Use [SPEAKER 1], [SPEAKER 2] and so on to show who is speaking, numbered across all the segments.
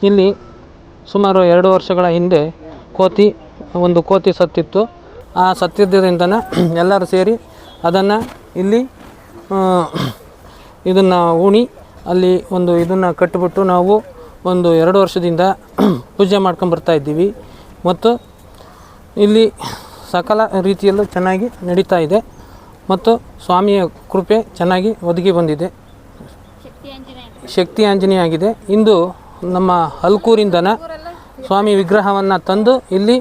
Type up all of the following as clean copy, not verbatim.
[SPEAKER 1] ಇಲ್ಲಿ ಸುಮಾರು 2 ವರ್ಷಗಳ ಹಿಂದೆ ಒಂದು ಕೋತಿ ಸತ್ತಿತ್ತು. ಆ ಸತ್ತಿದ್ದರಿಂದ ಎಲ್ಲರೂ ಸೇರಿ ಅದನ್ನು ಇಲ್ಲಿ ಇದನ್ನು ಉಣಿ ಅಲ್ಲಿ ಒಂದು ಇದನ್ನು ಕಟ್ಟಿಬಿಟ್ಟು ನಾವು ಒಂದು 2 ವರ್ಷದಿಂದ ಪೂಜೆ ಮಾಡ್ಕೊಂಬರ್ತಾ ಇದ್ದೀವಿ. ಮತ್ತು ಇಲ್ಲಿ ಸಕಲ ರೀತಿಯಲ್ಲೂ ಚೆನ್ನಾಗಿ ನಡೀತಾ ಇದೆ ಮತ್ತು ಸ್ವಾಮಿಯ ಕೃಪೆ ಚೆನ್ನಾಗಿ ಒದಗಿ ಬಂದಿದೆ. ಶಕ್ತಿ ಆಂಜನೇಯ ಆಗಿದೆ. ಇಂದು ನಮ್ಮ ಹಲ್ಕೂರಿಂದನ ಸ್ವಾಮಿ ವಿಗ್ರಹವನ್ನು ತಂದು ಇಲ್ಲಿ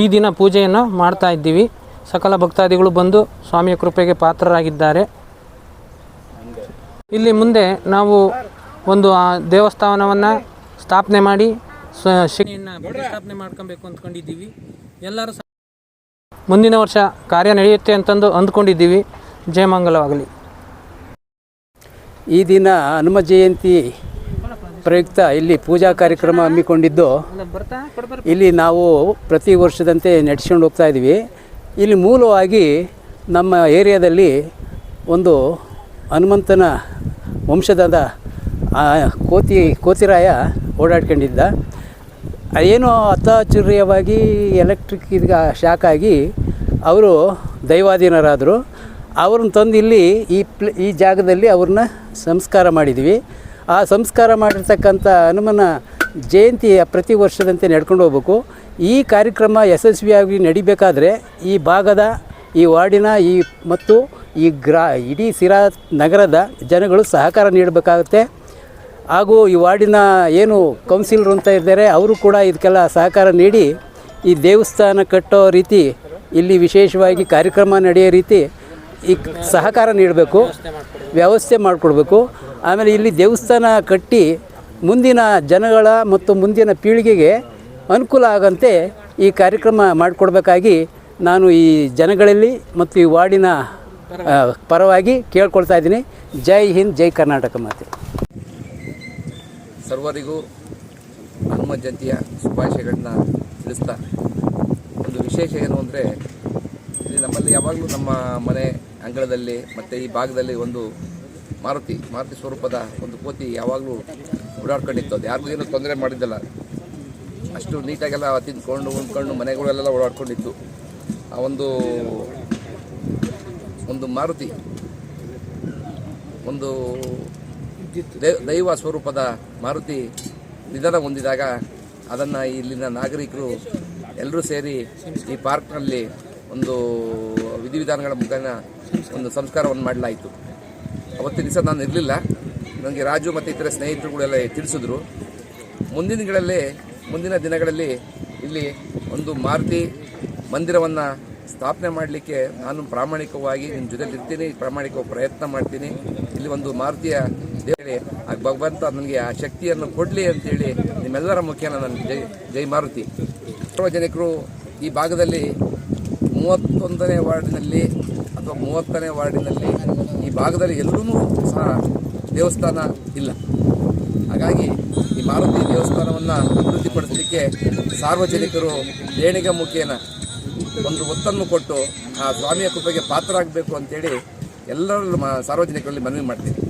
[SPEAKER 1] ಈ ದಿನ ಪೂಜೆಯನ್ನು ಮಾಡ್ತಾ ಇದ್ದೀವಿ. ಸಕಲ ಭಕ್ತಾದಿಗಳು ಬಂದು ಸ್ವಾಮಿಯ ಕೃಪೆಗೆ ಪಾತ್ರರಾಗಿದ್ದಾರೆ. ಇಲ್ಲಿ ಮುಂದೆ ನಾವು ಒಂದು ದೇವಸ್ಥಾನವನ್ನು ಸ್ಥಾಪನೆ ಮಾಡಿ ಶಕ್ತಿಯನ್ನು ಪ್ರತಿಷ್ಠಾಪನೆ ಮಾಡ್ಕೊಬೇಕು ಅಂದ್ಕೊಂಡಿದ್ದೀವಿ. ಎಲ್ಲರೂ ಮುಂದಿನ ವರ್ಷ ಕಾರ್ಯ ನಡೆಯುತ್ತೆ ಅಂತಂದು ಅಂದ್ಕೊಂಡಿದ್ದೀವಿ. ಜಯಮಂಗಲವಾಗಲಿ.
[SPEAKER 2] ಈ ದಿನ ಹನುಮ ಜಯಂತಿ ಪ್ರಯುಕ್ತ ಇಲ್ಲಿ ಪೂಜಾ ಕಾರ್ಯಕ್ರಮ ಹಮ್ಮಿಕೊಂಡಿದ್ದು ಇಲ್ಲಿ ನಾವು ಪ್ರತಿ ವರ್ಷದಂತೆ ನಡೆಸ್ಕೊಂಡು ಹೋಗ್ತಾ ಇದ್ದೀವಿ. ಇಲ್ಲಿ ಮೂಲವಾಗಿ ನಮ್ಮ ಏರಿಯಾದಲ್ಲಿ ಒಂದು ಹನುಮಂತನ ವಂಶದ ಕೋತಿರಾಯ ಓಡಾಡ್ಕೊಂಡಿದ್ದ. ಏನೋ ಅತಾಚುರ್ಯವಾಗಿ ಎಲೆಕ್ಟ್ರಿಕ್ ಶಾಕ್ ಆಗಿ ಅವರು ದೈವಾಧೀನರಾದರು. ಅವ್ರನ್ನ ತಂದು ಇಲ್ಲಿ ಈ ಜಾಗದಲ್ಲಿ ಅವ್ರನ್ನ ಸಂಸ್ಕಾರ ಮಾಡಿದ್ವಿ. ಆ ಸಂಸ್ಕಾರ ಮಾಡಿರ್ತಕ್ಕಂಥ ಹನುಮನ ಜಯಂತಿಯ ಪ್ರತಿ ವರ್ಷದಂತೆ ನಡ್ಕೊಂಡು ಹೋಗ್ಬೇಕು. ಈ ಕಾರ್ಯಕ್ರಮ ಯಶಸ್ವಿಯಾಗಿ ನಡಿಬೇಕಾದ್ರೆ ಈ ಭಾಗದ ಈ ವಾರ್ಡಿನ ಮತ್ತು ಇಡೀ ಸಿರಾ ನಗರದ ಜನಗಳು ಸಹಕಾರ ನೀಡಬೇಕಾಗುತ್ತೆ. ಹಾಗೂ ಈ ವಾರ್ಡಿನ ಏನು ಕೌನ್ಸಿಲರು ಅಂತ ಇದ್ದಾರೆ ಅವರು ಕೂಡ ಇದಕ್ಕೆಲ್ಲ ಸಹಕಾರ ನೀಡಿ ಈ ದೇವಸ್ಥಾನ ಕಟ್ಟೋ ರೀತಿ, ಇಲ್ಲಿ ವಿಶೇಷವಾಗಿ ಕಾರ್ಯಕ್ರಮ ನಡೆಯೋ ರೀತಿ ಈ ಸಹಕಾರ ನೀಡಬೇಕು, ವ್ಯವಸ್ಥೆ ಮಾಡಿಕೊಡ್ಬೇಕು. ಆಮೇಲೆ ಇಲ್ಲಿ ದೇವಸ್ಥಾನ ಕಟ್ಟಿ ಮುಂದಿನ ಜನಗಳ ಮತ್ತು ಮುಂದಿನ ಪೀಳಿಗೆಗೆ ಅನುಕೂಲ ಆಗಂತೆ ಈ ಕಾರ್ಯಕ್ರಮ ಮಾಡಿಕೊಡ್ಬೇಕಾಗಿ ನಾನು ಈ ಜನಗಳಲ್ಲಿ ಮತ್ತು ಈ ವಾರ್ಡಿನ ಪರವಾಗಿ ಕೇಳ್ಕೊಳ್ತಾ ಇದ್ದೀನಿ. ಜೈ ಹಿಂದ್, ಜೈ ಕರ್ನಾಟಕ ಮಾತೆ.
[SPEAKER 3] ಸರ್ವರಿಗೂ ಹನುಮ ಜಯಂತಿಯ ಶುಭಾಶಯಗಳನ್ನ ತಿಳಿಸ್ತಾ, ಒಂದು ವಿಶೇಷ ಏನು ಅಂದರೆ ಇಲ್ಲಿ ನಮ್ಮಲ್ಲಿ ಯಾವಾಗಲೂ ನಮ್ಮ ಮನೆ ಅಂಗಳದಲ್ಲಿ ಮತ್ತು ಈ ಭಾಗದಲ್ಲಿ ಒಂದು ಮಾರುತಿ ಸ್ವರೂಪದ ಒಂದು ಕೋತಿ ಯಾವಾಗಲೂ ಓಡಾಡ್ಕೊಂಡಿತ್ತು. ಅದು ಯಾರಿಗೂ ಏನೂ ತೊಂದರೆ ಮಾಡಿದ್ದಲ್ಲ, ಅಷ್ಟು ನೀಟಾಗೆಲ್ಲ ತಿಂದ್ಕೊಂಡು ಉಂಡ್ಕೊಂಡು ಮನೆಗಳೆಲ್ಲ ಓಡಾಡ್ಕೊಂಡಿತ್ತು. ಆ ಒಂದು ಮಾರುತಿ ಒಂದು ದೈವ ಸ್ವರೂಪದ ಮಾರುತಿ ನಿಧನ ಹೊಂದಿದಾಗ ಅದನ್ನು ಇಲ್ಲಿನ ನಾಗರಿಕರು ಎಲ್ಲರೂ ಸೇರಿ ಈ ಪಾರ್ಕ್ನಲ್ಲಿ ಒಂದು ವಿಧಿವಿಧಾನಗಳ ಮುಖಾಂತರ ಒಂದು ಸಂಸ್ಕಾರವನ್ನು ಮಾಡಲಾಯಿತು. ಅವತ್ತಿನ ದಿವಸ ನಾನು ಇರಲಿಲ್ಲ, ನನಗೆ ರಾಜು ಮತ್ತು ಇತರ ಸ್ನೇಹಿತರುಗಳೆಲ್ಲ ತಿಳಿಸಿದ್ರು. ಮುಂದಿನ ದಿನಗಳಲ್ಲಿ ಇಲ್ಲಿ ಒಂದು ಮಾರುತಿ ಮಂದಿರವನ್ನು ಸ್ಥಾಪನೆ ಮಾಡಲಿಕ್ಕೆ ನಾನು ಪ್ರಾಮಾಣಿಕವಾಗಿ ನಿಮ್ಮ ಜೊತೆಲಿ ಇರ್ತೀನಿ, ಪ್ರಾಮಾಣಿಕವಾಗಿ ಪ್ರಯತ್ನ ಮಾಡ್ತೀನಿ. ಇಲ್ಲಿ ಒಂದು ಮಾರುತಿಯ ದೇವರೇ ಆ ಭಗವಂತ ನನಗೆ ಆ ಶಕ್ತಿಯನ್ನು ಕೊಡಲಿ ಅಂತೇಳಿ ನಿಮ್ಮೆಲ್ಲರ ಮುಖ್ಯನ ನಾನು ಜೈ ಮಾರುತಿ. ಸಾರ್ವಜನಿಕರು ಈ ಭಾಗದಲ್ಲಿ 31ನೇ ವಾರ್ಡಿನಲ್ಲಿ ಅಥವಾ 30ನೇ ವಾರ್ಡಿನಲ್ಲಿ ಈ ಭಾಗದಲ್ಲಿ ಎಲ್ಲೂ ಸಹ ದೇವಸ್ಥಾನ ಇಲ್ಲ. ಹಾಗಾಗಿ ಈ ಮಾರುತಿ ದೇವಸ್ಥಾನವನ್ನು ಅಭಿವೃದ್ಧಿಪಡಿಸಲಿಕ್ಕೆ ಸಾರ್ವಜನಿಕರು ದೇಣಿಗೆ ಮುಖೇನ ಒಂದು ಒತ್ತನ್ನು ಕೊಟ್ಟು ಆ ಸ್ವಾಮಿಯ ಕೃಪೆಗೆ ಪಾತ್ರರಾಗಬೇಕು ಅಂತೇಳಿ ಎಲ್ಲರೂ ಸಾರ್ವಜನಿಕರಲ್ಲಿ ಮನವಿ ಮಾಡ್ತೀನಿ.